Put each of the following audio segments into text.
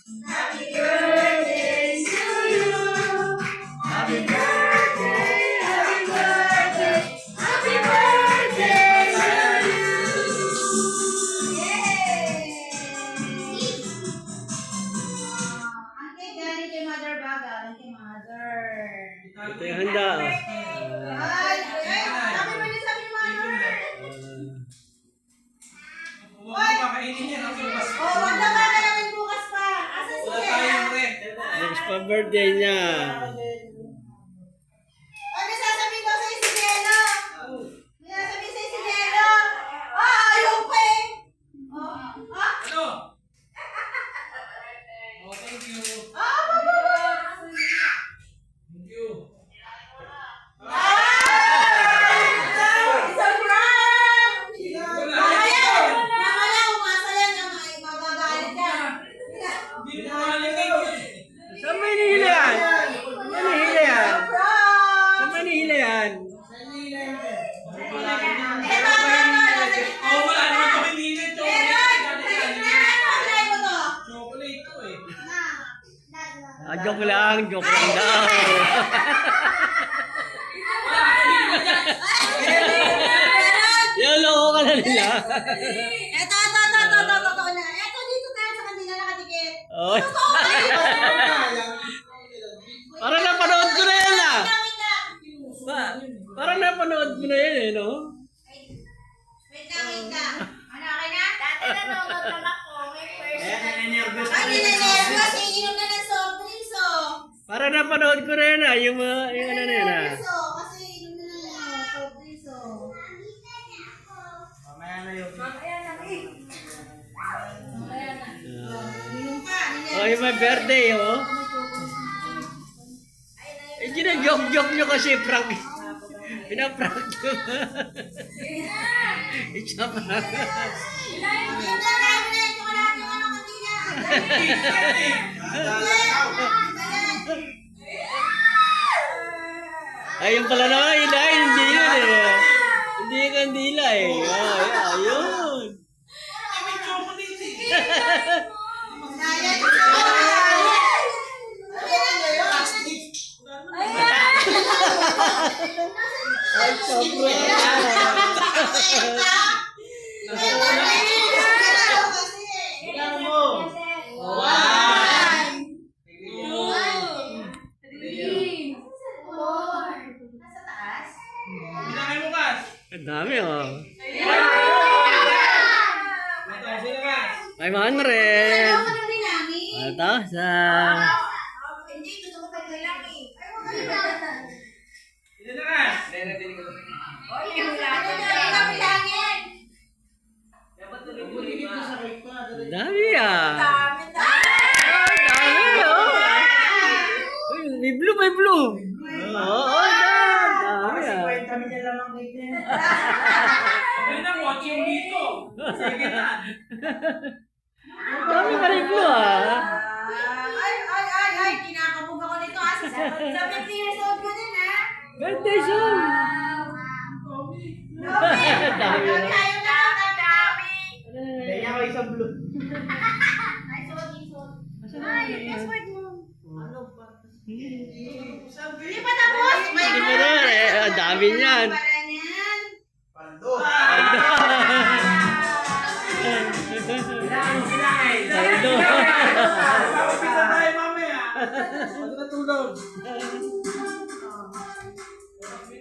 Happy birthday to you. Happy birthday, happy birthday, happy birthday to you. Yay! Ang cake galing kay Mother Baga, galing kay Mother. Ito yung handa. Ay, sabi mo niya sabi ni Mother. Huwag mo makainin yan ang bukas. Oh, wag na ba namin bukas pa. Asa si Wala Kaya? tayong rep. Next pa birthday niya. Ay, may sasabihin daw sa'yo si Jello. May sasabihin sa'yo si Jello. Ah, ayaw pa eh. Oh, ah? Ano? Oh, thank you. Ah, mama. Thank you. It's a prank! Mamaya, umasa yan na magagalit yan. Hindi mo mahalagay yun. Saan Manila yan? Manila yan? Prank! Saan Manila yan? Oh, wala naman kami nila. Chocolate to eh. Joke lang daw. Yung loko ka na nila. Ito na. Ito, dito tayo sa kanila nakatikit. Oh, Totoo tayo. parang napanood ko na yan ah. Wait lang. Parang napanood ko na yan eh, no? Wait lang. Ano, okay na? Dati nanonood lang ako. May first Ayan, time. naninervous Ay, nilanervous. Iinom na ng soft drinks, oh. Parang napanood ko na yan ah. Yung ano na yan ah. Nilanervous, oh. Kasi iinom na ng soft drinks, oh. Mamaya na yun. Iinom pa. Oh, yung my birthday oh. Eh, gina-joke nyo kasi prank. Pinaprank nyo. It's a prank. Iinom na namin na yung chocolate yung ano kanina. Ayun pala naman, hindi yun eh. Hindi yung kandila eh. Oh, ayun. May chocolate eh. Ay, sobra. Ilan mo? One. Two. Three. Ilan kayo bukas? Ang dami oh. Sino ka? 500. Ito sa... Ilan na ka? Ang dami ah. Ang dami oh. Uy, may blue. Oo, dami ah. Ay na, watch yung dito. Sige na. Ang dami pa rin blue ah. Ay, kinakabog ako nito. 70 years old ko din, ha? Birthday song. Dami ah. Ayaw na ako, dami. Kaya ako isang blue. Ay, suot. Password mo. Hindi pa tapos. Hindi pa rin eh. Ang dami niyan. Para niyan. Saldo. Pisa tayo mamaya. Pag natulog.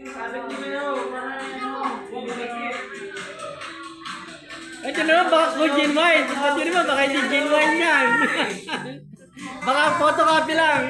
Sabi ko na Ito naman baka ko genuine. Ito naman baka hindi genuine yan. Baka photocopy lang.